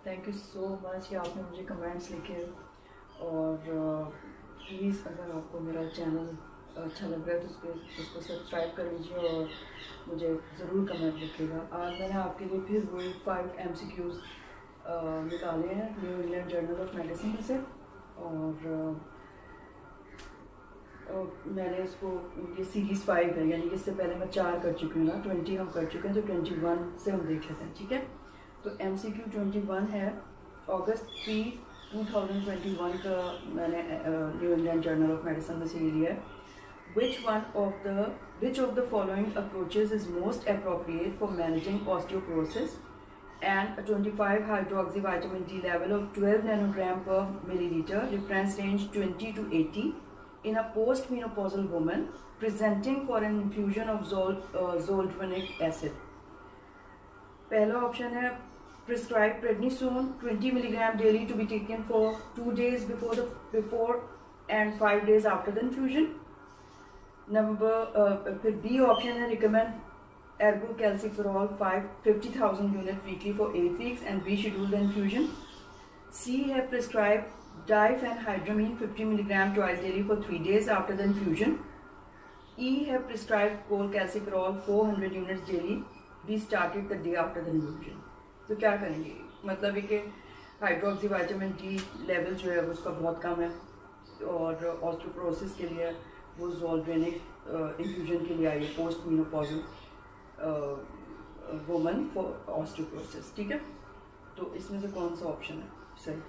Thank you so much कि आपने मुझे कमेंट्स लिखे। और प्लीज़ अगर आपको मेरा चैनल अच्छा लग रहा है तो उसको सब्सक्राइब कर लीजिए और मुझे ज़रूर कमेंट लिखिएगा। आज मैंने आपके लिए फिर वही 5 MCQs निकाले हैं new England Journal of medicine से। और मैंने इसको ये सीरीज़ 5 है, यानी कि इससे पहले मैं 4 कर चुकी हूँ ना, 20 हम कर चुके हैं, तो 21 से हम देख लेते हैं। ठीक है, तो MCQ 21 है अगस्त 3, 2021 का मैंने New England Journal of medicine में से ये लिया है। Which of the following approaches is most appropriate for managing osteoporosis and a 25 hydroxy vitamin D level of 12 nanogram per milliliter, reference range 20 to 80, in a postmenopausal woman presenting for an infusion of zolfenic acid? पहला option है prescribe prednisone 20 milligram daily to be taken for 2 days before and 5 days after the infusion. फिर B option है recommend ergo calciferol 50,000 unit weekly for 8 weeks and reschedule the infusion. C है prescribe diphenhydramine 50 milligram twice daily for 3 days after the infusion. E है prescribe cholecalciferol 400 units daily be started the day after the infusion. तो क्या करेंगे, मतलब है कि hydroxy vitamin D level जो है उसका बहुत कम है और ऑस्टियोपोरोसिस के लिए वो ज़ोल्वेनिक इन्फ्यूजन के लिए आई है post menopausal woman for osteoporosis. ठीक है, तो इसमें से कौन सा ऑप्शन है सही?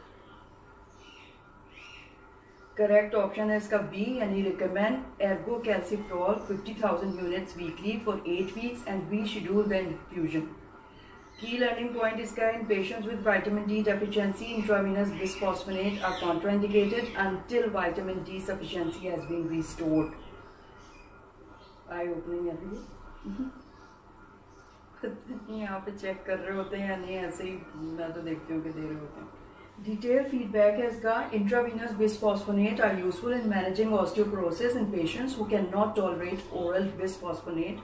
करेक्ट ऑप्शन है इसका बी, यानी recommend ergocalciferol 50,000 units weekly for 8 weeks and we schedule the infusion. Key learning point इसका, in patients with vitamin D deficiency intravenous bisphosphonate are contraindicated until vitamin D sufficiency has been restored. Eye opening है यहाँ पे check कर रहे होते हैं या नहीं, ऐसे ही मैं तो देखती हूँ कि दे रहे होते हैं। डिटेल फीडबैक है इसका, intravenous bisphosphonate are useful in managing osteoporosis in patients who can not tolerate oral bisphosphonate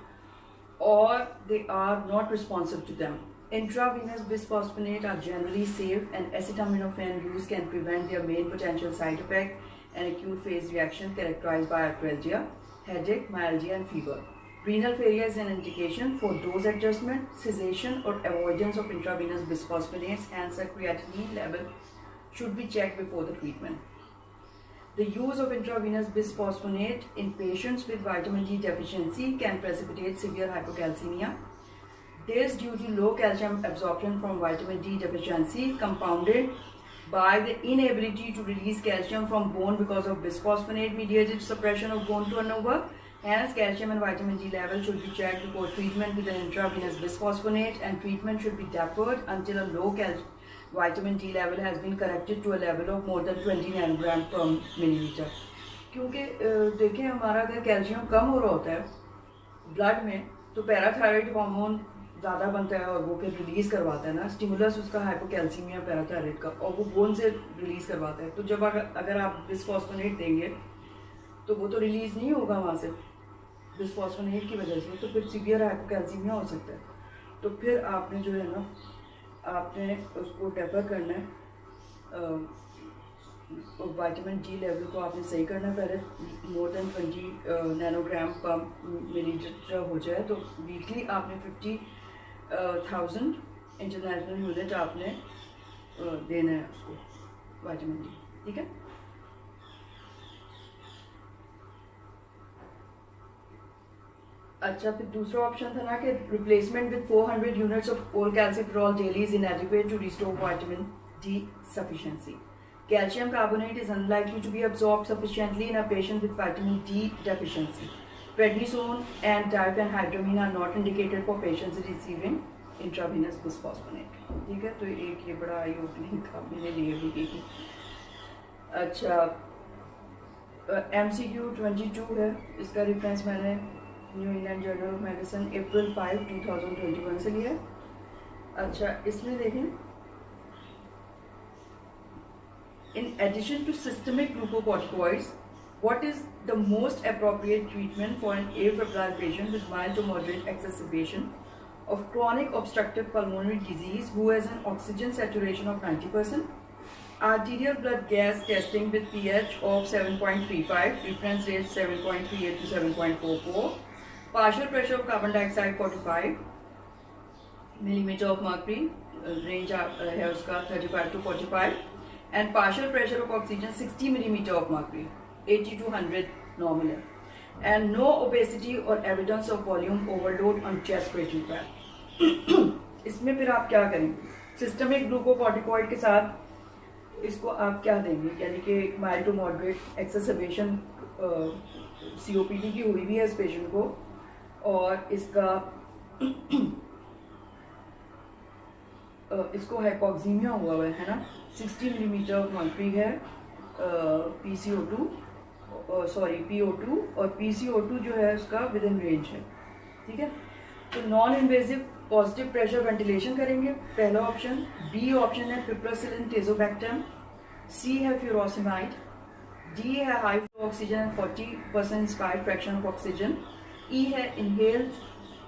or they are not responsive to them. Intravenous bisphosphonates are generally safe and acetaminophen use can prevent their main potential side effect, an acute phase reaction characterized by arthralgia, headache, myalgia and fever. Renal failure is an indication for dose adjustment, cessation or avoidance of intravenous bisphosphonates, hence a creatinine level should be checked before the treatment. The use of intravenous bisphosphonate in patients with vitamin D deficiency can precipitate severe hypocalcemia. This due to low calcium absorption from vitamin D deficiency compounded by the inability to release calcium from bone because of bisphosphonate mediated suppression of bone turnover. Hence, calcium and vitamin D level should be checked before treatment with an intravenous bisphosphonate, and treatment should be deferred until a low vitamin D level has been corrected to a level of more than 20 nanogram per milliliter. क्योंकि देखिए हमारा अगर calcium कम हो रहा होता है blood में तो पैराथायराइड हार्मोन ज़्यादा बनता है और वो फिर रिलीज़ करवाता है ना, स्टिमुलस उसका हाइपोकैल्सीमिया पैराथायराइड का, और वो बोन से रिलीज़ करवाता है। तो जब अगर आप बिस्फॉस्फोनेट देंगे तो वो तो रिलीज़ नहीं होगा वहाँ से बिस्फॉस्फोनेट की वजह से, तो फिर सीवियर हाइपोकैल्सीमिया हो सकता है। तो फिर आपने जो है ना, आपने उसको डेफर करना है, विटामिन डी लेवल को आपने सही करना है, पहले मोर देन 20 नैनोग्राम पर मिलीलीटर हो जाए तो वीकली आपने 50,000 इंटरनेशनल यूनिट आपने देना है उसको विटामिन डी। ठीक है, अच्छा फिर दूसरा ऑप्शन था ना कि replacement with 400 units of cholecalciferol daily is inadequate to restore vitamin D sufficiency. Calcium carbonate is unlikely to be absorbed sufficiently in a patient with vitamin D deficiency. Prednisone and diphenhydramine are not indicated for patients receiving intravenous bisphosphonate. ठीक है, तो एक ये बड़ा आई opening था मेरे लिए भी। अच्छा MCQ 22 है, इसका रेफरेंस मैंने New England Journal of Medicine April 5, 2021 से लिया। अच्छा इसमें देखें, in addition to systemic glucocorticoids what is the most appropriate treatment for an afebrile patient with mild to moderate exacerbation of chronic obstructive pulmonary disease who has an oxygen saturation of 90%, arterial blood gas testing with pH of 7.35, reference rate 7.38 to 7.44, partial pressure of carbon dioxide 45 millimeter of mercury, range है उसका 35 to 45, and partial pressure of oxygen 60 millimeter of mercury, 80 to 100 normal है, and no obesity or evidence of volume overload on chest tract. इसमें फिर आप क्या करेंगे? Systemic glucocorticoid के साथ इसको आप क्या देंगे, यानी कि माइल्ड टू मॉडरेट एक्सेसरबेशन COPD की हुई भी है इस पेशेंट को, और इसको हाइपोक्सीमिया हुआ है ना, 60 मिलीमीटर ऑफ मर्क्यूरी है, PO2 और PCO2 जो है उसका विद इन रेंज है, ठीक है। तो non invasive positive pressure ventilation करेंगे, पहला ऑप्शन। बी ऑप्शन है पिप्रसिलिन टेजोबैक्टम, सी है फ्यूरोसिमाइड, डी है high flow oxygen 40% inspired fraction of oxygen, E है इनहेल्ड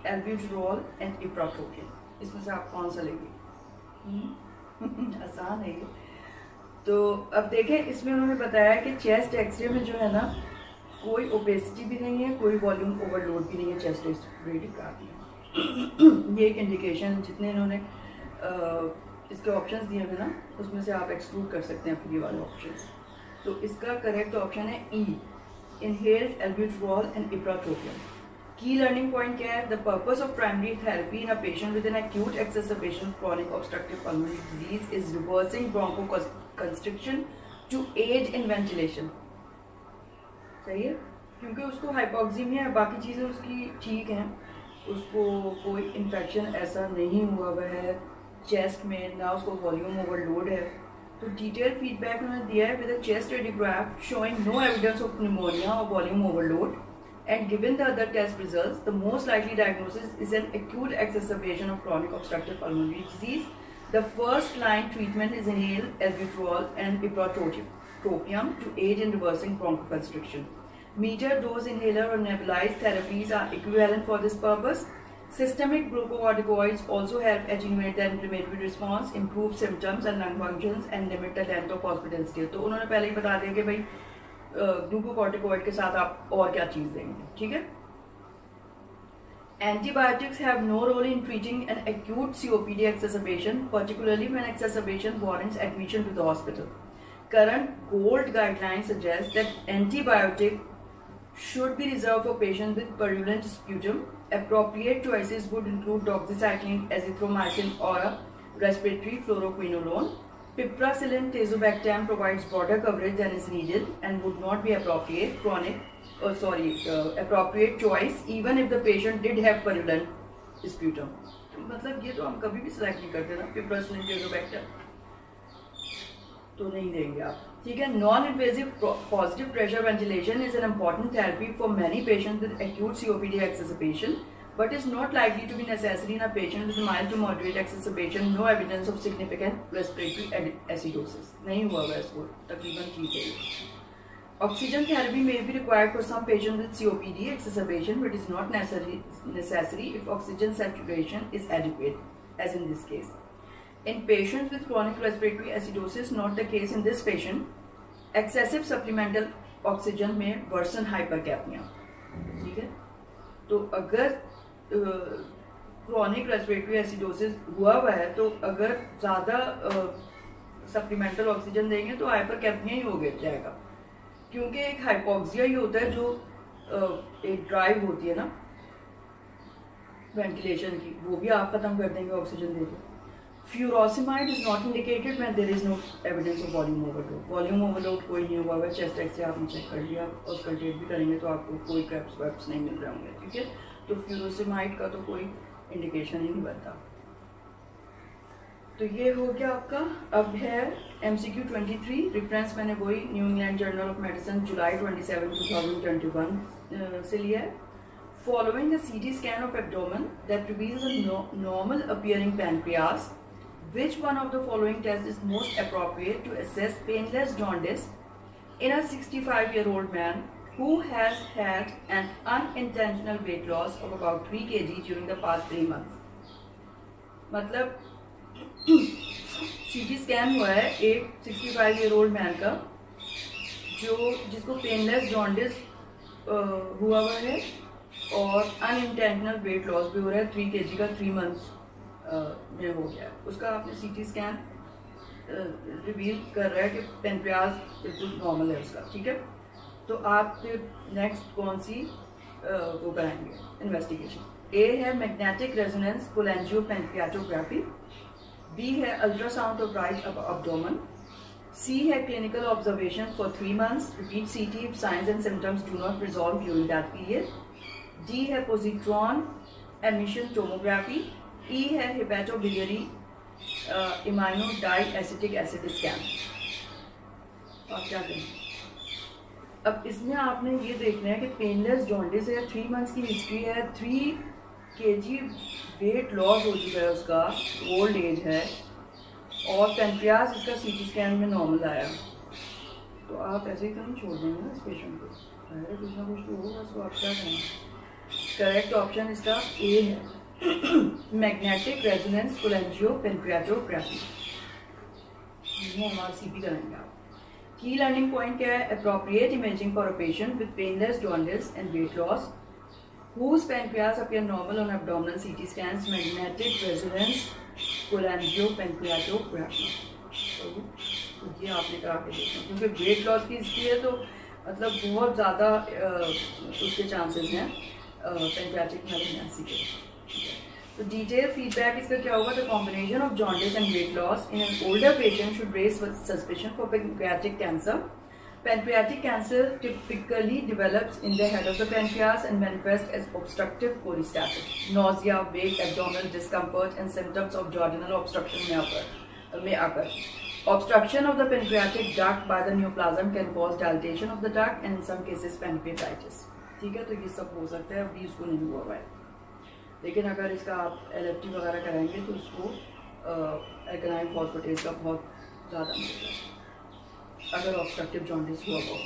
एल्ब्यूटरॉल एंड इप्राट्रोपिन। इसमें से आप कौन सा लेंगे? आसान है ये। तो अब देखें, इसमें उन्होंने बताया कि चेस्ट एक्सरे में जो है ना, कोई ओबेसिटी भी नहीं है, कोई वॉल्यूम ओवरलोड भी नहीं है, चेस्ट एक्सरे दिखा दिया। ये एक इंडिकेशन, जितने इन्होंने इसके ऑप्शंस दिए हैं ना, उसमें से आप एक्सक्लूड कर सकते हैं फिर ये वाले ऑप्शंस। तो इसका करेक्ट ऑप्शन है ई, इनहेल्ड एल्ब्यूटरॉल एंड इप्राट्रोपिन। की लर्निंग पॉइंट क्या है? The purpose of primary therapy in a patient with an acute exacerbation of chronic obstructive pulmonary disease is reversing bronchoconstriction to aid in ventilation. सही है, क्योंकि उसको हाइपोक्सीमिया है, बाकी चीज़ें उसकी ठीक हैं, उसको कोई इन्फेक्शन ऐसा नहीं हुआ हुआ है चेस्ट में, ना उसको वॉल्यूम ओवरलोड है। तो डिटेल फीडबैक उन्होंने दिया है with a chest radiograph showing no evidence of pneumonia or volume overload, and given the other test results, the most likely diagnosis is an acute exacerbation of chronic obstructive pulmonary disease. The first line treatment is inhaled albuterol and ipratropium to aid in reversing bronchoconstriction. Metered dose inhaler or nebulized therapies are equivalent for this purpose. Systemic glucocorticoids also help attenuate the inflammatory response, improve symptoms and lung functions, and limit the length of hospital stay. तो उन्होंने पहले ही बता दिया कि भाई glucocorticoid के साथ आप और क्या चीज़ देंगे, ठीक है। Antibiotics have no role in treating an acute COPD exacerbation, particularly when exacerbation warrants admission to the hospital. Current GOLD guidelines suggest that antibiotic should be reserved for patients with purulent sputum. Appropriate choices would include doxycycline, azithromycin, or a respiratory fluoroquinolone. Piperacillin tazobactam provides broader coverage than is needed and would not be appropriate appropriate choice even if the patient did have purulent sputum. मतलब ये तो हम कभी भी select नहीं करते ना, piperacillin tazobactam तो नहीं देंगे आप, ठीक है। Non invasive positive pressure ventilation is an important therapy for many patient with acute COPD exacerbation, but is not likely to be necessary in a patient with mild to moderate exacerbation. No evidence of significant respiratory acidosis. नहीं हुआ है इसको, तकरीबन ठीक है। Oxygen therapy may be required for some patients with COPD exacerbation, but is not necessary if oxygen saturation is adequate, as in this case. In patients with chronic respiratory acidosis, not the case in this patient, excessive supplemental oxygen may worsen hypercapnia. ठीक है, तो अगर chronic respiratory acidosis हुआ हुआ है, तो अगर ज़्यादा सप्लीमेंटल ऑक्सीजन देंगे तो हाइपरकैप्निया ही हो जाएगा, क्योंकि एक हाइपोक्सिया ही होता है जो एक ड्राइव होती है ना वेंटिलेशन की, वो भी आप खत्म कर देंगे ऑक्सीजन देके। Furosemide is not indicated when there is no evidence of volume overload. Volume overload कोई नहीं हुआ है, चेस्ट एक्स से आपने चेक कर लिया और स्कल्टेट भी करेंगे तो आपको कोई क्रैप्स वैप्स नहीं मिल रहे होंगे, ठीक है। तो फ्यूरोसिमाइड का तो कोई इंडिकेशन ही नहीं बनता। तो ये हो गया आपका। अब है MCQ 23, रेफरेंस मैंने वही New England Journal of Medicine July 27, 2021 से लिया है। Following a CT scan of abdomen that reveals a normal appearing pancreas, which one of the following tests is most appropriate to assess painless jaundice in a 65-year-old man who has had an unintentional weight loss of about 3 kg during the past 3 months? मतलब CT scan हुआ है एक 65 year old man का जिसको painless jaundice हुआ हुआ है और अनइंटेंशनल वेट लॉस भी हो रहा है 3 kg का 3 मंथ्स में हो गया है। उसका आपने सीटी स्कैन रिवील कर रहा है कि पेनक्रियाज बिल्कुल नॉर्मल है उसका, ठीक है। तो आप फिर नेक्स्ट कौन सी वो कराएंगे इन्वेस्टिगेशन? ए है मैग्नेटिक रेजोनेंस कोलेंजियोपेनक्रियाटोग्राफी, बी है ultrasound of right abdomen, C है clinical observation for 3 months, repeat CT if signs and symptoms do not resolve during that period, D है पोजिट्रॉन एमिशन टोमोग्राफी, ई है hepatobiliary iminodiacetic acid scan. आप क्या करें? अब इसमें आपने ये देखना है कि पेनलेस जॉन्डिस है, 3 months की हिस्ट्री है, 3 kg वेट लॉस हो चुका है उसका, ओल्ड एज है और पेनक्रियाज इसका सीटी स्कैन में नॉर्मल आया। तो आप ऐसे ही तो नहीं छोड़ देंगे ना इस पेशेंट को, अरे कुछ ना कुछ तो होगा। तो आप क्या करेंगे? करेक्ट ऑप्शन इसका ए है मैग्नेटिक रेजोनेंस कोलेंजियोपेनक्रियाटोग्राफी। ये MRCP कराएंगे आप। की लर्निंग पॉइंट क्या है? Appropriate imaging for a patient with painless jaundice and weight loss whose pancreas appear normal on abdominal CT scans, magnetic resonance cholangiopancreatography। तो ये आपने करा के देखना, क्योंकि वेट लॉस की हिस्ट्री है तो मतलब बहुत ज़्यादा उसके चांसेस हैं पेनक्रियाटिक मैलिग्नेंसी के। तो डिटेल फीडबैक इसका क्या होगा? The combination of jaundice and weight loss in an older patient should raise suspicion for pancreatic cancer. Pancreatic cancer typically develops in the head of the pancreas and manifests as obstructive cholestasis. Nausea, vague abdominal discomfort and symptoms of duodenal obstruction may occur. Obstruction of the pancreatic duct by the neoplasm can cause dilatation of the duct and in some cases pancreatitis. ठीक है, तो ये सब हो सकता है, अभी इसको नहीं हुआ है। लेकिन अगर इसका आप LFT वगैरह कराएंगे तो उसको एल्कलाइन फॉस्फेटेज का बहुत ज़्यादा मिलेगा अगर ऑब्स्ट्रक्टिव जॉन्डिस हुआ हो।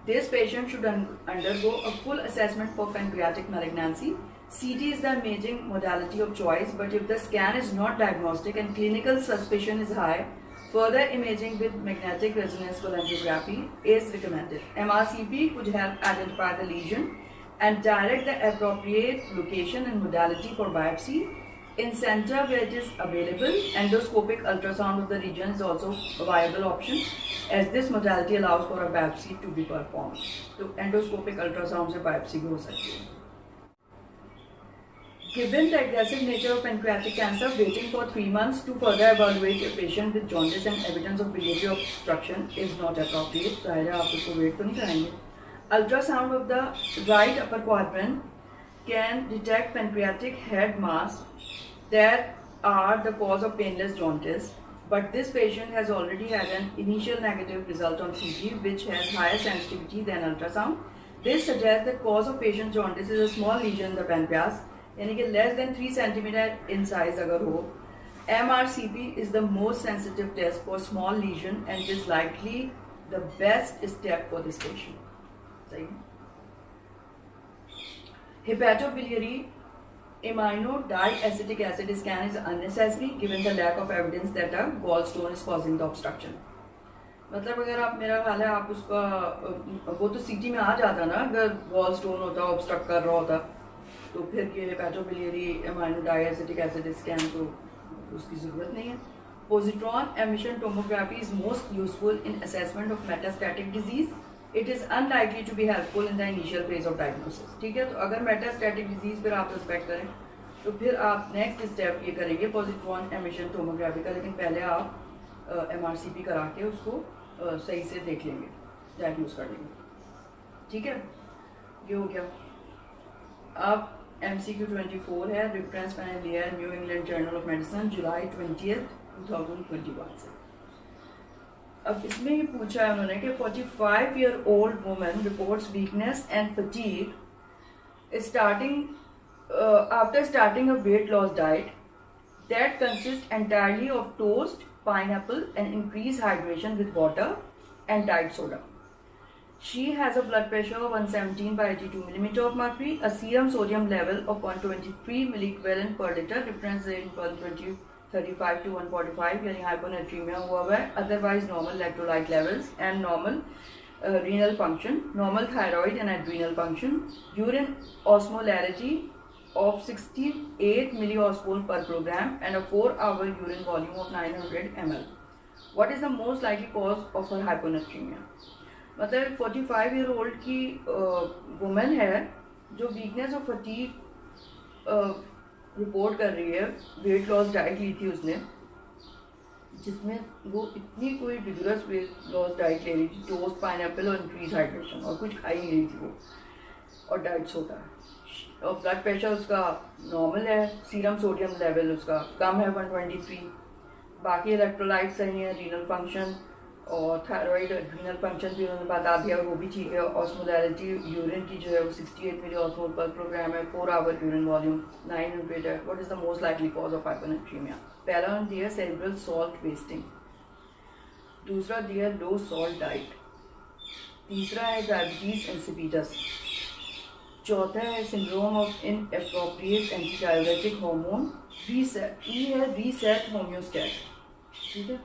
This patient should undergo a full assessment for pancreatic malignancy. CT is the imaging modality of choice, but if the scan is not diagnostic and clinical suspicion is high, further imaging with magnetic resonance cholangiography is recommended. MRCP could help identify the lesion and direct the appropriate location and modality for biopsy. In center where it is available, endoscopic ultrasound of the region is also a viable option, as this modality allows for a biopsy to be performed. तो endoscopic ultrasound से biopsy भी हो सकती है। Given the aggressive nature of pancreatic cancer, waiting for 3 months to further evaluate a patient with jaundice and evidence of biliary obstruction is not appropriate. जाहिर है आप उसको वेट तो नहीं कराएंगे। Ultrasound of the right upper quadrant can detect pancreatic head mass that are the cause of painless jaundice, but this patient has already had an initial negative result on CT, which has higher sensitivity than ultrasound. This suggests that cause of patient jaundice is a small lesion in the pancreas, यानी कि less than 3 cm in size अगर हो। MRCP is the most sensitive test for small lesion and is likely the best step for this patient. सही है। Hepatobiliary imino-diacetic acid scan is unnecessary given the lack of evidence that a gallstone is causing the obstruction. मतलब अगर आप, मेरा ख्याल है आप उसका वो तो सीटी में आ जाता ना, अगर गॉल स्टोन होता, ऑब्स्ट्रक्ट कर रहा होता, तो फिर ये हेपेटोबिलियरी इमाइनो-डाइएसिटिक एसिड स्कैन तो उसकी ज़रूरत नहीं है। Positron emission tomography is most useful in assessment of metastatic disease. It is unlikely to be helpful in the initial phase of diagnosis. ठीक है, तो अगर मेटास्टैटिक डिजीज पर आप सस्पेक्ट करें तो फिर आप नेक्स्ट स्टेप ये करेंगे पोजिट्रॉन एमिशन टोमोग्राफी का, लेकिन पहले आप MRCP करा के उसको सही से देख लेंगे, डायग्नोज कर लेंगे। ठीक है, ये हो गया। अब MCQ 24 है, रेफरेंस मैंने लिया है New England Journal of Medicine July 20, 2021 से। अब इसमें ये पूछा है उन्होंने कि 45 year old woman reports weakness and fatigue after starting a weight loss diet that consists entirely of toast, pineapple and increased hydration with water and diet soda. She has a blood pressure of 117 by 82 millimeter of mercury, a serum sodium level of 123 milliequivalent per liter, difference in 135 to 145, यानी hyponatremia हुआ है. Otherwise normal electrolyte levels and normal renal function, normal thyroid and adrenal function, urine osmolarity of 68 milliosmol per kilogram and a 4-hour urine volume of 900 ml. What is the most likely cause of her hyponatremia? मतलब 45 year old की women है जो weakness और fatigue report कर रही है. Weight loss diet ली थी उसने, जिसमें वो इतनी कोई विगरस वेट लॉस डाइट ले रही थी, टोस्ट, पाइनएप्पल और इंक्रीज हाइड्रेशन, और कुछ खाई नहीं रही थी वो, और डाइट सोटा. और ब्लड प्रेशर उसका नॉर्मल है, सीरम सोडियम लेवल उसका कम है 123, बाकी इलेक्ट्रोलाइट सही है, रीनल फंक्शन और थायराइड एड्रीनल फंक्शन भी उन्होंने बता दिया, वो भी ठीक है. ऑस्मोलैरिटी यूरिन की जो है वो 68 मिली ऑस्मोल पर किलोग्राम है, 4 आवर यूरिन वॉल्यूम 900 है. What is the most likely cause of hyponatraemia? पहला दिया सेरेब्रल सॉल्ट वेस्टिंग, दूसरा दिया लो सॉल्ट डाइट, तीसरा है डायबिटीज इंसिपिडस, चौथा है syndrome of inappropriate antidiuretic hormone, reset, E है रीसेट होम्योस्टैट. ठीक है,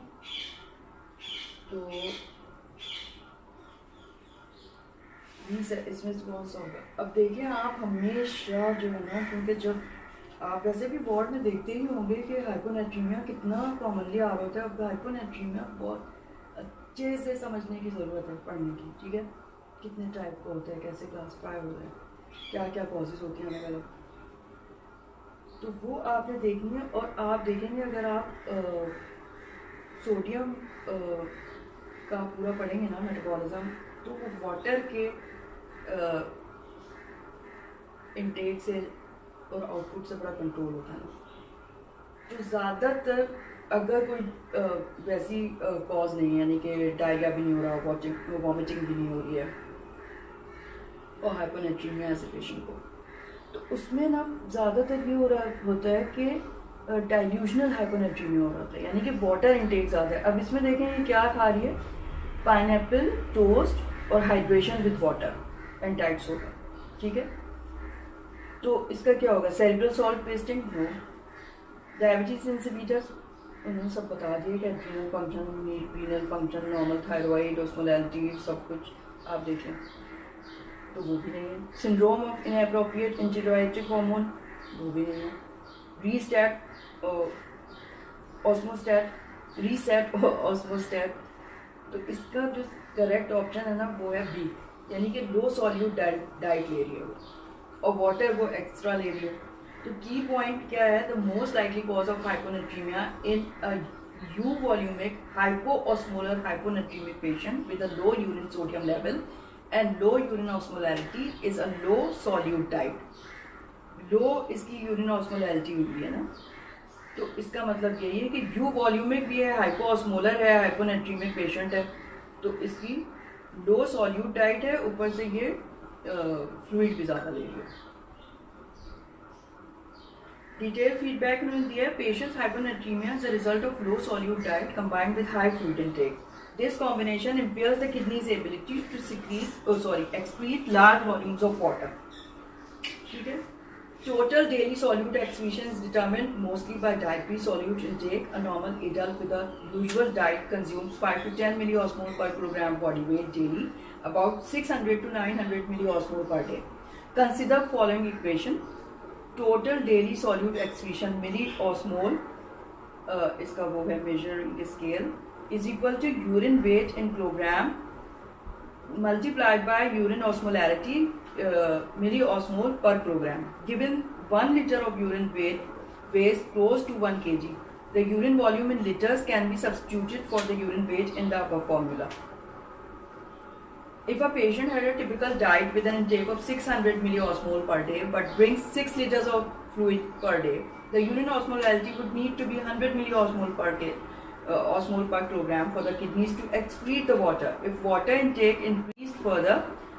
तो इसमें कौन सा होगा? अब देखिए आप हमेशा जो है ना, क्योंकि जब आप वैसे भी बोर्ड में देखते ही होंगे कि हाइपोनेट्रीमिया कितना कॉमनली आ रहा है. अब हाइपोनेट्रीमिया बहुत अच्छे से समझने की ज़रूरत है, पढ़ने की. ठीक है, कितने टाइप का होता है, कैसे क्लासीफाई हो रहे हैं, क्या क्या कॉजेज होती हैं अलग अलग, तो वो आपने देखनी है. और आप देखेंगे अगर आप सोडियम का पूरा पढ़ेंगे ना मेटाबॉलिज्म, तो वो वाटर के इनटेक से और आउटपुट से बड़ा कंट्रोल होता है. तो ज़्यादातर अगर कोई वैसी कॉज नहीं है, यानी कि डायरिया भी नहीं हो रहा, वॉमिटिंग भी नहीं हो रही है और हाइपोनेट्रीमिया ऐसे पेशेंट को, तो उसमें ना ज़्यादातर ये हो रहा होता है कि डाइल्यूशनल हाइपोनेट्रीमिया हो रहा होता है, यानी कि वाटर इनटेक ज़्यादा है. अब इसमें देखें ये क्या खा रही है, पाइनएप्पल, टोस्ट और hydration with water and diet soda. ठीक है, तो इसका क्या होगा? Cerebral salt wasting, no. Diabetes insipidus, उन्होंने सब बता दिया कि adrenal function, renal function, normal thyroid, osmolarity, सब कुछ आप देखें, तो वो भी नहीं है. Syndrome of inappropriate antidiuretic hormone, वो भी नहीं है. रीसेट ऑस्मोस्टैट, रीसेट ऑस्मोस्टैट, तो इसका जो करेक्ट ऑप्शन है ना वो है बी, यानी कि लो सॉल्यूट डाइट ले रही है वो, और वाटर वो एक्स्ट्रा ले रही है. तो की पॉइंट क्या है? The most likely cause of hyponatremia in a euvolemic hypoosmolar hyponatremic patient with a low urine sodium level and low urine osmolarity is a low solute diet. Low इसकी urine osmolarity हुई है ना, तो इसका मतलब यही है कि यू वॉल्यूमिक भी है, हाइपोऑस्मोलर है, हाइपोनेट्रीमिक पेशेंट है, तो इसकी लो सॉल्यूट डाइट है, ऊपर से ये फ्लूइड भी ज़्यादा ले रही है. डिटेल फीडबैक उन्होंने दिया है, patients hyponatraemia is a result of low solute diet combined with high fluid intake. This combination impairs the kidney's ability to excrete large volumes of water. ठीक है? Total daily solute excretion is determined mostly by dietary solute intake. A normal adult with a usual diet consumes 5 to 10 milliosmol per kilogram body weight daily, about 600 to 900 milliosmol per day. Consider following equation. Total daily solute excretion milliosmol, इसका वो है measuring scale, is equal to urine weight in kilogram multiplied by urine osmolarity milliosmol per kilogram. Given 1 liter of urine weighs close to 1 kg. The urine volume in liters can be substituted for the urine weight in the above formula. If a patient had a typical diet with an intake of 600 milliosmol per day but drinks 6 liters of fluid per day, the urine osmolarity would need to be 100 milliosmol per day. Osmol per kilogram for the kidneys to excrete the water. If water intake increased further,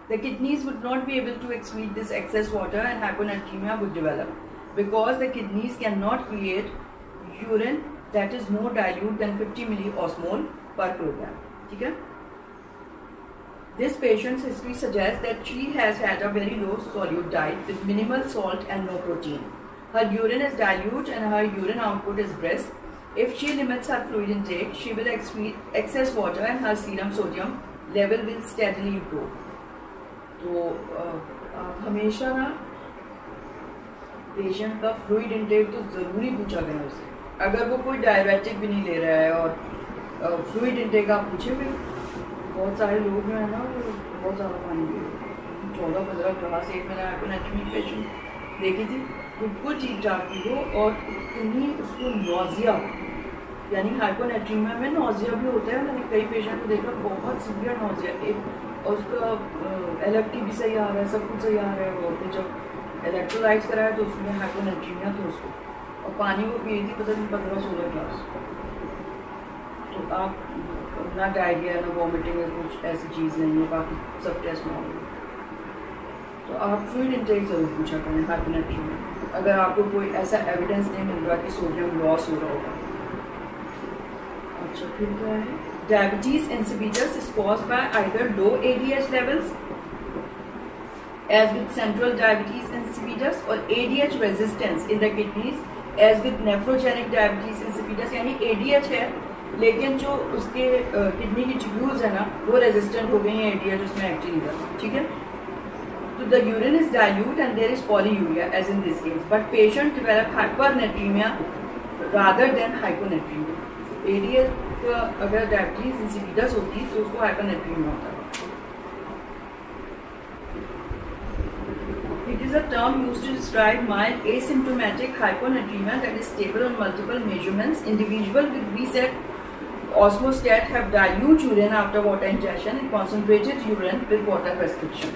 the kidneys would not be able to excrete this excess water and hyponatremia would develop, because the kidneys cannot create urine that is more dilute than 50 milliosmol per kilogram. ठीक है? This patient's history suggests that she has had a very low solute diet with minimal salt and no protein. Her urine is dilute and her urine output is brisk. If she limits her fluid intake, she will excrete excess water and her serum sodium level will steadily improve. तो आप हमेशा ना patient का fluid intake तो ज़रूरी पूछा करें उससे. अगर वो कोई डायरेटिक भी नहीं ले रहा है और फ्लूइड इंटेक आप पूछे भी. बहुत सारे लोग जो है ना वो बहुत ज़्यादा पानी पी रहे. 14-15 क्लास 1 में हाइपोनेट्रेमिक पेशेंट देखी थी, बिल्कुल ठीक ठाक थी वो, और इतनी उसको नोजिया, यानी हाइपोनेट्रीमिया में नोजिया भी होता है. मैंने कई पेशेंट को देखा बहुत सीवियर नोजिया, और उसका LFT भी सही आ रहा है, सब कुछ सही आ रहा है. वो फिर जब इलेक्ट्रोलाइट्स कराया तो उसमें हाइपोनेट्रीमिया था उसको, और पानी वो पी थी पता नहीं 15-16 ग्लास. तो आप ना डायरिया ना वॉमिटिंग या कुछ ऐसी चीज़ नहीं है, बाकी सब टेस्ट नॉर्मल. तो आप फ्लूइड इंटेक ज़रूर पूछा करें हाइपोनेट्री में, अगर आपको कोई ऐसा एविडेंस नहीं मिल रहा कि सोडियम लॉस हो रहा होगा. अच्छा, फिर क्या है? Diabetes insipidus is caused by either low ADH levels as with central diabetes insipidus or ADH resistance in the kidneys as with nephrogenic diabetes insipidus. यानी ADH है लेकिन जो उसके किडनी की ट्यूब्यूल्स है ना वो रेजिस्टेंट हो गई हैं ADH उसमें एक्ट नहीं करता. ठीक है. तो the urine is dilute and there is polyuria as in this case, but patient develop hypernatremia rather than hyponatremia. ADH का अगर डायबिटीज इंसिपिडस होती तो उसको हाइपरनेट्रीमिया होता है. It is a term used to describe mild asymptomatic hyponatremia that is stable on multiple measurements. Individuals with reset osmostat have dilute urine after water ingestion and concentrated urine with water restriction.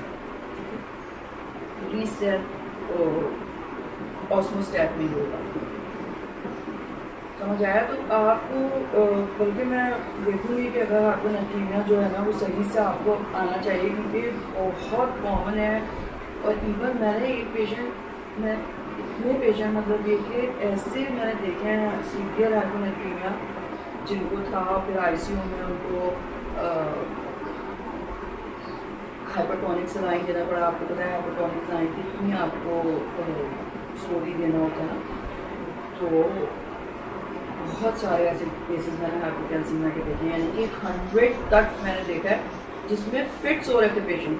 Reset osmostat में होगा. समझ आया? तो आपको बल्कि मैं देखूँगी कि अगर हाइपोनेट्रीमिया जो है ना वो सही से आपको आना चाहिए, क्योंकि बहुत कॉमन है. और इवन मैंने एक पेशेंट में इतने पेशेंट मतलब ये कि ऐसे मैंने देखे हैं सीवियर हाइपोनेट्रीमिया जिनको था, फिर ICU में उनको हाइपरटोनिक सलाइन देना पड़ा. आपको पता है हाइपरटोनिक सलाइन कितनी आपको स्लोली देना होता है ना. तो बहुत सारे ऐसे केसेस मैंने हाइपोकैल्सीमिया के देखे हैं, यानी कि 100 तक मैंने देखा है जिसमें फिट्स हो रहे थे पेशेंट,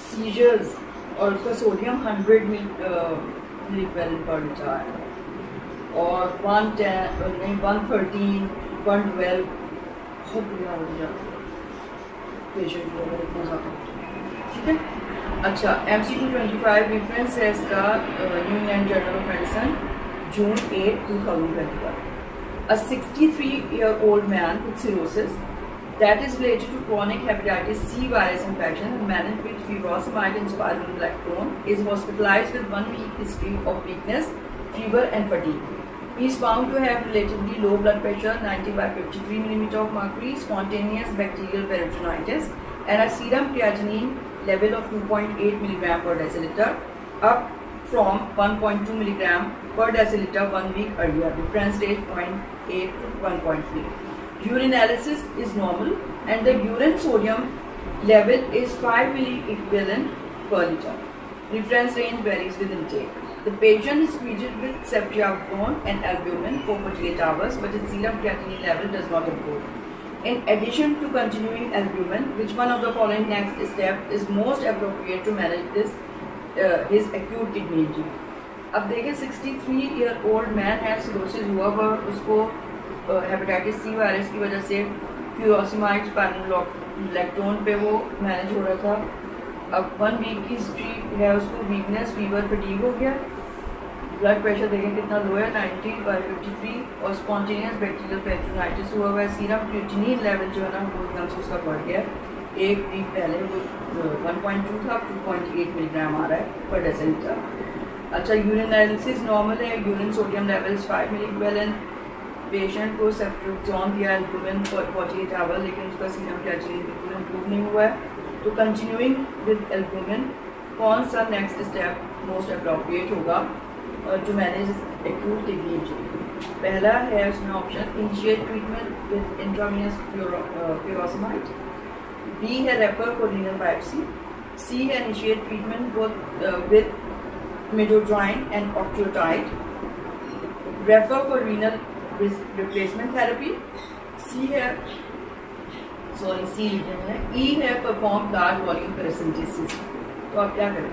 सीजर्स, और उसका सोडियम 100 मिलीक्वेलन पर लीटर आया, और 113, 112 बहुत बुरा हो गया पेशेंट को अगर इतना ज़्यादा. ठीक है. अच्छा, MCQ 25 रेफरेंस है इसका new England Journal of medicine June 8, 2021. A 63-year-old man with cirrhosis that is related to chronic hepatitis C virus infection and managed with furosemide and spironolactone is hospitalized with 1 week history of weakness, fever and fatigue. He is found to have relatively low blood pressure, 90/53 mm of mercury, spontaneous bacterial peritonitis, and a serum creatinine level of 2.8 mg per deciliter, up from 1.2 mg per deciliter 1 week earlier. Reference rate 0.8 to 1.3. Urinalysis is normal and the urine sodium level is 5 milliequivalent per liter. Reference range varies with intake. The patient is treated with ceftriaxone and albumin for 48 hours, but his serum creatinine level does not improve. In addition to continuing albumin, which one of the following next step is most appropriate to manage this his acute kidney injury? अब देखिए 63-year-old man है, cirrhosis हुआ पर उसको hepatitis C virus की वजह से furosemide स्पाइरोलैक्टोन पे वो मैनेज हो रहा था. अब 1 वीक की हिस्ट्री है, उसको वीकनेस, फीवर, फटीग हो गया. ब्लड प्रेशर देखें कितना लो है, 90/53, और स्पॉन्टेनियस बैक्टीरियल पेरिटोनाइटिस हुआ हुआ है. सीरम क्रिएटिनिन लेवल जो है ना वो एकदम से उसका बढ़ गया. एक वीक पहले वो 1.2 था, 2.8 मिलीग्राम आ रहा है पर डेसीलीटर. अच्छा, यूरिन एनालिसिस नॉर्मल है, यूरिन सोडियम लेवल्स 5 मिलीक्वेलन. पेशेंट को सेफ्ट्रोक्सोन दिया एल्बुमिन फॉर 48 आवर, लेकिन उसका सीरम क्रिएटिनिन बिल्कुल इम्प्रूव नहीं हुआ है. तो कंटिन्यूइंग विद एल्बुमिन कौन सा नेक्स्ट स्टेप मोस्ट अप्रोप्रिएट होगा to manage acute kidney injury? पहला है उसमें option initiate treatment with intravenous furosemide, B है refer for renal biopsy, C है initiate treatment with midodrine and octreotide, refer for renal replacement therapy, C है E है perform large volume paracentesis। तो आप क्या करें?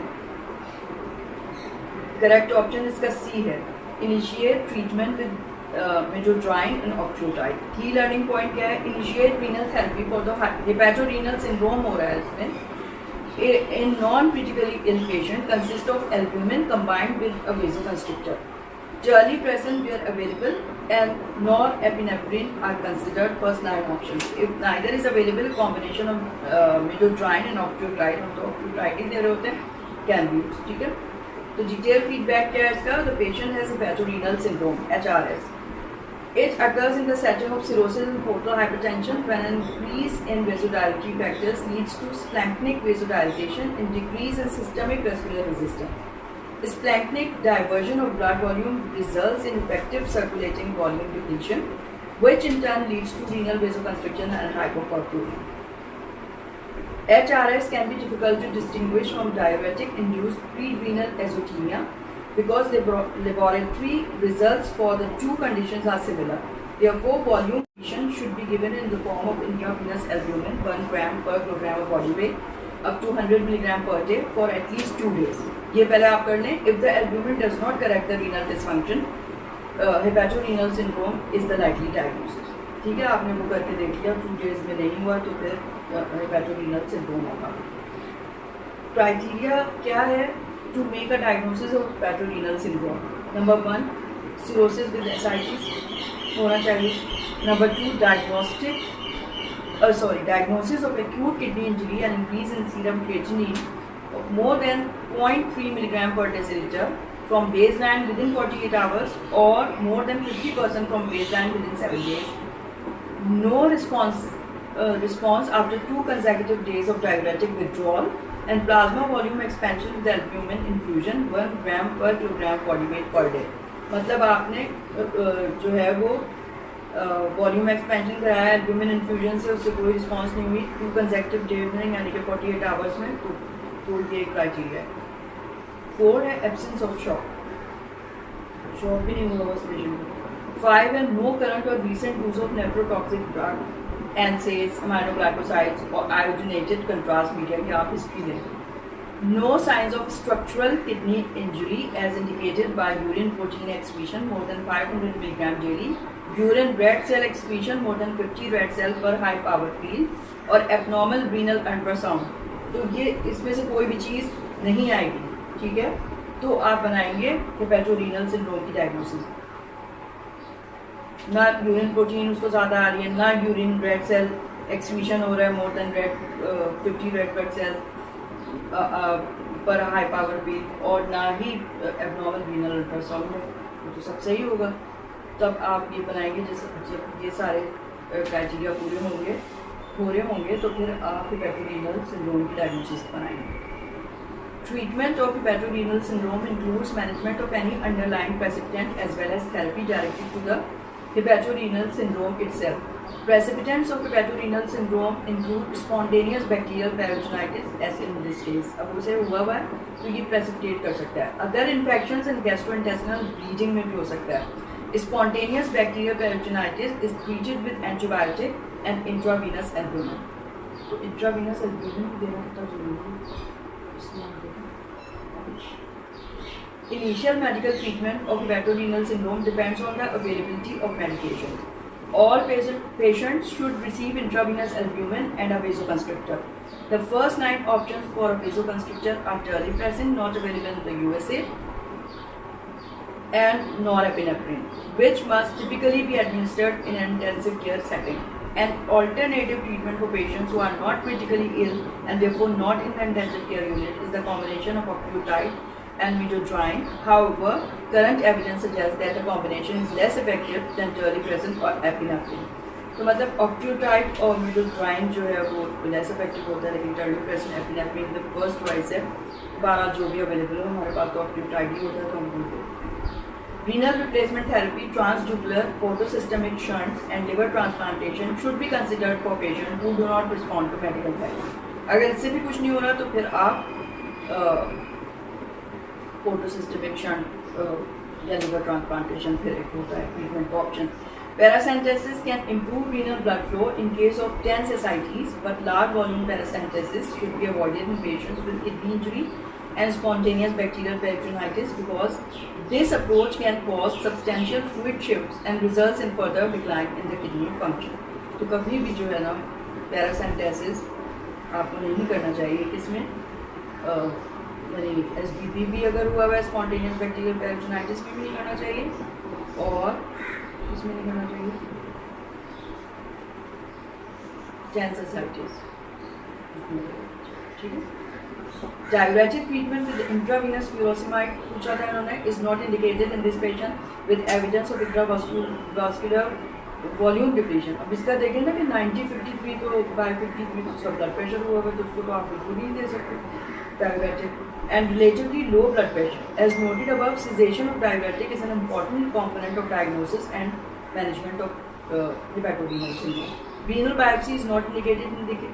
करेक्ट ऑप्शन इसका C है, initiate treatment with midodrine and octreotide। Key learning point क्या है? Initiate renal therapy for the hepatorenal syndrome हो रहा है इसमें। In non-critically ill patient consist of albumin combined with a vasoconstrictor. Terlipressin where available and norepinephrine are considered first line options. If neither is available, a combination of midodrine and octreotide, तो octreotide ही दे रहे होते हैं, can be used। ठीक है, तो detail feedback क्या है इसका? The patient has hepatorenal syndrome (HRS). It occurs in the setting of cirrhosis and portal hypertension when an increase in vasodilatory factors leads to splanchnic vasodilatation and decrease in systemic vascular resistance. Splanchnic diversion of blood volume results in effective circulating volume depletion, which in turn leads to renal vasoconstriction and hypoperfusion. HRS can be difficult to distinguish from diuretic-induced prerenal azotemia because laboratory results for the two conditions are similar. Therefore, volume depletion should be given in the form of intravenous albumin 1 gram per kilogram of body weight up to 100 milligram per day for at least 2 days. ये पहले आप कर लें। If the albumin does not correct the renal dysfunction, hepatorenal syndrome is the likely diagnosis। ठीक है, आपने वो करके देख लिया, 2 days में नहीं हुआ तो फिर hepatorenal syndrome होगा। क्राइटेरिया क्या है to make a diagnosis of hepatorenal syndrome? Number 1, cirrhosis with ascites होना चाहिए। Number 2, diagnosis of acute kidney injury and increase in serum creatinine of more than 0.3 milligram per deciliter from baseline within 48 hours or more than 50% from baseline within 7 days. No response after 2 consecutive days of diuretic withdrawal and plasma volume expansion with albumin infusion 1 gram per kilogram body weight per day। मतलब आपने जो है वो volume expansion कराया albumin infusion से, उससे कोई response नहीं हुई 2 कंसेक्टिव डेज में यानी कि 48 आवर्स में, तो ये क्राइटेरिया है। 4 है एब्सेंस ऑफ शॉक भी नहीं हुआ बस पेशेंट को। 5 है नो करंट और recent use of nephrotoxic drug, NSAIDs, aminoglycosides or iodinated contrast media की आप हिस्ट्री दें। No signs of structural kidney injury as indicated by urine protein excretion more than 500 mg daily, urine red cell excretion more than 50 red cell per high power field और abnormal renal ultrasound। तो ये इसमें से कोई भी चीज़ नहीं आएगी। ठीक है, तो आप बनाएंगे हेपेटोरेनल सिंड्रोम की डायग्नोसिस। ना यूरिन प्रोटीन उसको ज़्यादा आ रही है, ना यूरिन रेड सेल एक्सक्रीशन हो रहा है more than 50 red blood cell per high power भी, और ना ही एबनॉर्मल रीनल अल्ट्रासाउंड है, तो सब सही होगा। तब आप ये बनाएंगे जैसे ये सारे क्राइटेरिया पूरे होंगे तो फिर आप हेपेटोरेनल सिंड्रोम की डायग्नोसिस बनाएंगे। Treatment of hepatorenal syndrome includes management of any underlying precipitant as well as therapy directed to the hepatorenal syndrome itself. Precipitants of hepatorenal syndrome include spontaneous bacterial peritonitis, as in this case। अब उसे हुआ है तो ये precipitate कर सकता है। Other infections and gastrointestinal bleeding में भी हो सकता है। Spontaneous bacterial peritonitis is treated with antibiotic and intravenous albumin। तो intravenous albumin देना कितना जरूरी है? Initial medical treatment of hepatorenal syndrome depends on the availability of medication. All patients should receive intravenous albumin and a vasoconstrictor. The first 9 options for a vasoconstrictor are terlipressin, not available in the USA, and norepinephrine, which must typically be administered in an intensive care setting. An alternative treatment for patients who are not critically ill and therefore not in the intensive care unit is the combination of octreotide and midodrine. However, current evidence suggests that the combination is less effective than terlipressin or epinephrine। तो मतलब octreotide और midodrine जो है वो less effective होता है, लेकिन terlipressin epinephrine the first choice है। 12 जो भी अवेलेबल हो, हमारे पास तो octreotide ही होता है तो हम बोलते हैं। Renal replacement therapy, transjugular photosystemic shunts, and liver transplantation should be considered for patients who do not respond to medical therapy. अगर इससे भी कुछ नहीं हो रहा तो फिर आप photosystemic shunt या liver transplantation फिर एक होता है treatment option. Paracentesis can improve renal blood flow in case of tense ascites, but large volume paracentesis should be avoided in patients with kidney injury and spontaneous bacterial peritonitis because this approach can cause substantial fluid shifts and results in further decline in the kidney function. तो कभी भी जो है ना पैरासेंटेसिस आपको नहीं करना चाहिए इसमें, यानी SBP भी अगर हुआ हुआ है स्पॉन्टेनियस बैक्टीरियल पेरिटोनाइटिस भी नहीं करना चाहिए और इसमें नहीं करना चाहिए कैंसरसाइटिस, ठीक है. Diuretic treatment with intravenous furosemide पूछा था इन्होंने, is not indicated in this patient with evidence of intravascular volume depletion. अब इसका देखें ना कि 90-53 तो by 53 तो उसका ब्लड प्रेशर हुआ है तो उसको तो आप बिल्कुल नहीं दे सकते diuretic. And relatively low blood pressure. As noted above, cessation of diuretic is an important component of diagnosis and management of hepatorenal syndrome. Renal biopsy is not indicated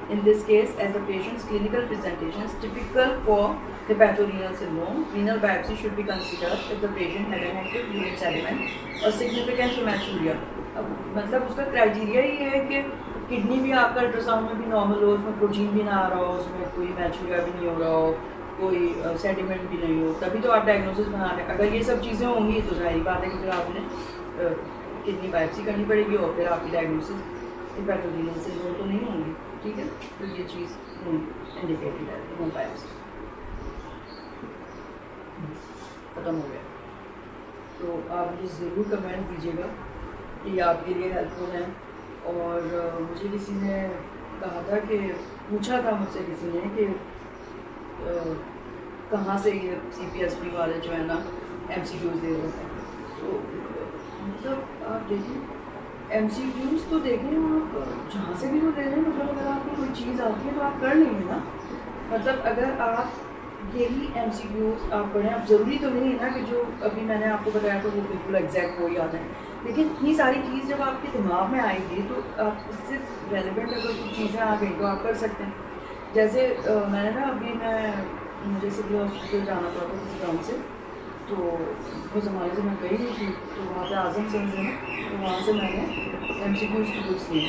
in this case as the patient's clinical presentation is typical for hepatorenal syndrome. Renal biopsy should be considered if the patient had an active urine sediment or significant hematuria. अब मतलब उसका criteria ही है कि kidney भी आपका ultrasound में भी normal हो, उसमें प्रोटीन भी ना आ रहा हो, उसमें कोई मैचूरिया भी नहीं हो रहा हो, कोई सेडिमेंट भी नहीं हो, तभी तो आप डायग्नोसिस बना रहे हैं. अगर ये सब चीज़ें होंगी तो जाहिर बात है कि फिर आपने किडनी बायोप्सी करनी पड़ेगी और फिर आपकी डायग्नोसिस हिपैटोरेनियल सिंड्रोम तो नहीं होंगी, ठीक है. तो ये चीज़ इंडिकेटेड है नो बायोप्सी. ख़त्म हो गया. तो आप ये ज़रूर कमेंट कीजिएगा कि आपके लिए हेल्पफुल हैं. और मुझे किसी ने कहा था कि पूछा था मुझसे किसी ने कि कहाँ से ये CPSP वाले जो है ना MCQs दे रहे हैं. तो मतलब आप देखिए MCQs तो देखें आप जहाँ से भी वो दे रहे हैं, मतलब अगर आपको कोई चीज़ आती है तो आप कर लेंगे ना. मतलब अगर आप यही MCQs आप पढ़ें, अब ज़रूरी तो नहीं है ना कि जो अभी मैंने आपको बताया तो वो बिल्कुल एग्जैक्ट वही आता है, लेकिन ये सारी चीज़ जब आपके दिमाग में आएगी तो आप इससे रेलिवेंट अगर कुछ चीज़ें आ गई तो आप कर सकते हैं. जैसे मैंने ना अभी मुझे सिविल हॉस्पिटल जाना पड़ा था किसी काम से, तो वो ज़माने से मैं गई नहीं थी, तो वहाँ पे आजम सर है, तो वहाँ से मैंने MCQs की बुक्स ली.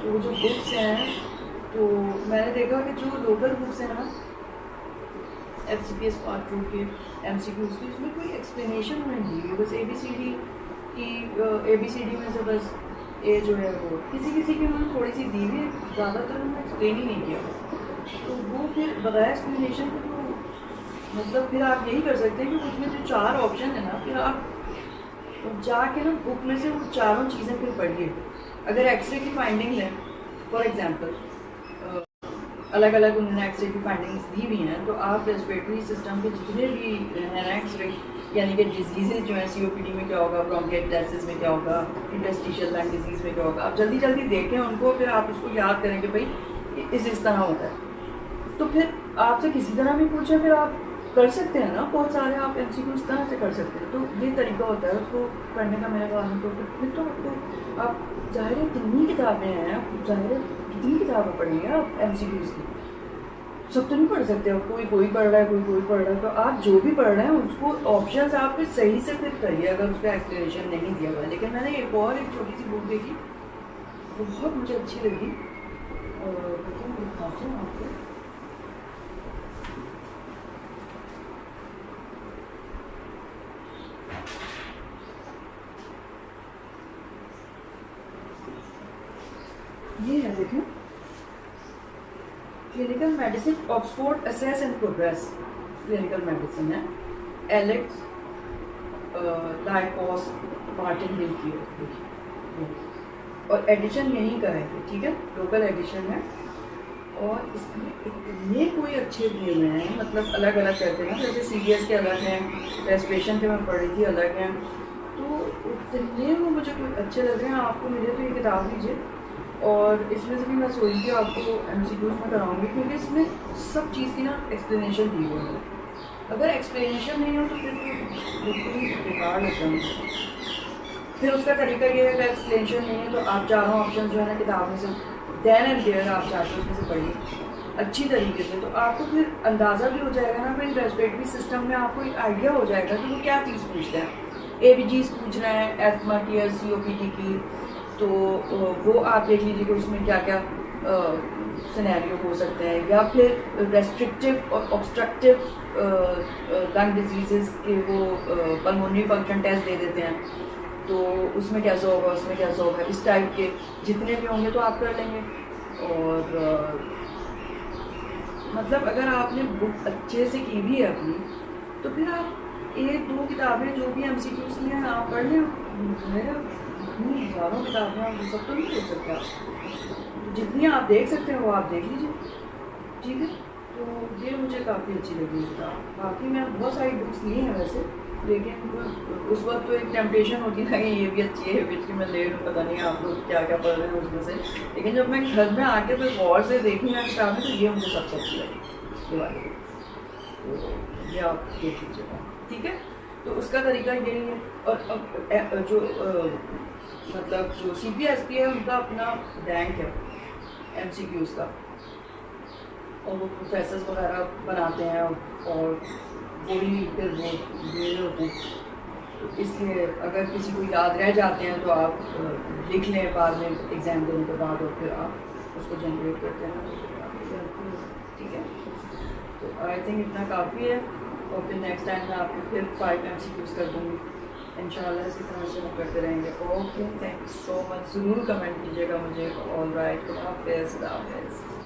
तो वो जो बुक्स हैं तो मैंने देखा कि जो लोकल बुक्स हैं ना FCPS पार्ट 2 के MCQs की, उसमें कोई एक्सप्लेनेशन नहीं दी. बस ABCD की ABCD में से बस ए जो है वो किसी की उन्होंने थोड़ी सी दी हुई, ज़्यादातर उन्होंने एक्सप्लेन ही नहीं किया. तो वो फिर बगैर एक्सप्लेनेशन के तो मतलब फिर आप यही कर सकते हैं कि उसमें जो 4 ऑप्शन है ना, फिर आप जाके ना बुक में से वो चारों चीज़ें फिर पढ़िए. अगर एक्सरे की फाइंडिंग्स हैं फॉर एग्जांपल, अलग अलग उन्होंने एक्सरे की फाइंडिंग्स दी हुई हैं, तो आप रेस्पिरेटरी सिस्टम के जितने भी हैं ना एक्सरे, यानी कि डिजीज़ जो है COPD में क्या होगा, ब्रोंकाइटिस में क्या होगा, इंटरस्टिशियल लंग डिजीज़ में क्या होगा, आप जल्दी जल्दी देखें उनको, फिर आप उसको याद करें कि भाई इस तरह होता है. तो फिर आपसे किसी तरह भी पूछें, फिर आप कर सकते हैं ना, बहुत सारे आप MCQ इस तरह से कर सकते हैं. तो ये तरीका होता है उसको करने का मेरा ख्याल. तो फिर तो आप ज़ाहिर है कितनी किताबें हैं, ज़ाहिर है कितनी किताबें पढ़ेंगे आप MCQs की, सब तो नहीं पढ़ सकते. अब कोई पढ़ रहा है, कोई पढ़ रहा है, तो आप जो भी पढ़ रहे हैं उसको ऑप्शंस आप फिर सही से फिर करिए अगर उसका एक्सप्लेनेशन नहीं दिया हुआ. लेकिन मैंने एक छोटी सी बुक देखी, बहुत मुझे अच्छी लगी, और दिखाते हैं आपको. ये है देखिए, clinical medicine Oxford assess and progress clinical medicine है, एलेक्स लाइकोस मार्टिन मिल की है, और एडिशन यहीं का है, ठीक है, लोकल एडिशन है. और इसमें इतने कोई अच्छे दिए हुए हैं, मतलब अलग अलग करते हैं, जैसे CVS के अलग हैं, रेस्पिरेशन के मैं पढ़ रही थी अलग हैं, तो इतने वो मुझे कोई अच्छे लग रहे हैं. आपको मिले तो ये किताब लीजिए, और इसमें से भी मैं सोच कि आपको MCQs में कराऊंगी, क्योंकि इसमें सब चीज़ की ना एक्सप्लेनेशन दी हुई है. अगर एक्सप्लेनेशन नहीं हो तो फिर तो बिल्कुल ही बेकार लगता है मुझे। फिर उसका तरीका ये है, अगर एक्सप्लेनेशन नहीं है तो आप चारों ऑप्शन जो है ना किताब में से देन एंड देयर आप चार्ट उसमें से पढ़िए अच्छी तरीके से, तो आपको फिर अंदाज़ा भी हो जाएगा ना, फिर रेस्पिरेटरी सिस्टम में आपको एक आइडिया हो जाएगा कि वो क्या चीज़ पूछते हैं। ABGs पूछ रहे हैं एस्थमा की या COPD की, तो वो आप देख लीजिए कि उसमें क्या क्या सिनेरियो हो सकते हैं, या फिर रेस्ट्रिक्टिव और ऑब्स्ट्रक्टिव लंग डिजीज़ के वो पल्मोनरी फंक्शन टेस्ट दे देते हैं, तो उसमें कैसा होगा, उसमें कैसा होगा, इस टाइप के जितने भी होंगे तो आप कर लेंगे। और मतलब अगर आपने बुक अच्छे से की भी है अपनी, तो फिर आप 1-2 किताबें जो भी MCQs में हैं आप पढ़ लें। मेरा इतनी हज़ारों किताबें आप सब तो नहीं देख सकते आप, जितनी आप देख सकते हैं वो आप देख लीजिए, ठीक है। तो ये मुझे काफ़ी अच्छी लगी किताब। बाकी मैं बहुत सारी बुक्स ली हैं वैसे, लेकिन उस वक्त तो एक टेम्पटेशन होती है कि ये भी अच्छी है, ये भी अच्छी, मैं ले लूँ, पता नहीं आप लोग क्या क्या पढ़ रहे हैं उसमें से। लेकिन जब मैं घर में आके फिर गौर से देखी ना किताबें, तो ये मुझे सबसे अच्छी लगी ये वाली। तो ये आप देख लीजिएगा, ठीक है। तो उसका तरीका यही है। और अब जो मतलब जो CPSP है उनका अपना बैंक है MCQs का, और वो प्रोफेसर्स वगैरह बनाते हैं और वही फिर वो दे रहे होते हैं। तो इसलिए अगर किसी को याद रह जाते हैं तो आप लिख लें बाद में एग्ज़ाम देने के बाद, और फिर आप उसको जनरेट करते हैं, ठीक है। तो आई थिंक इतना काफ़ी है, और फिर नेक्स्ट टाइम मैं आपको फिर 5 MCQs कर दूँगी इंशाल्लाह। इसी तरह से हम करते रहेंगे। Okay, thank you so much. ज़रूर कमेंट कीजिएगा मुझे। ऑल राइट, खुदा हाफ़िज़।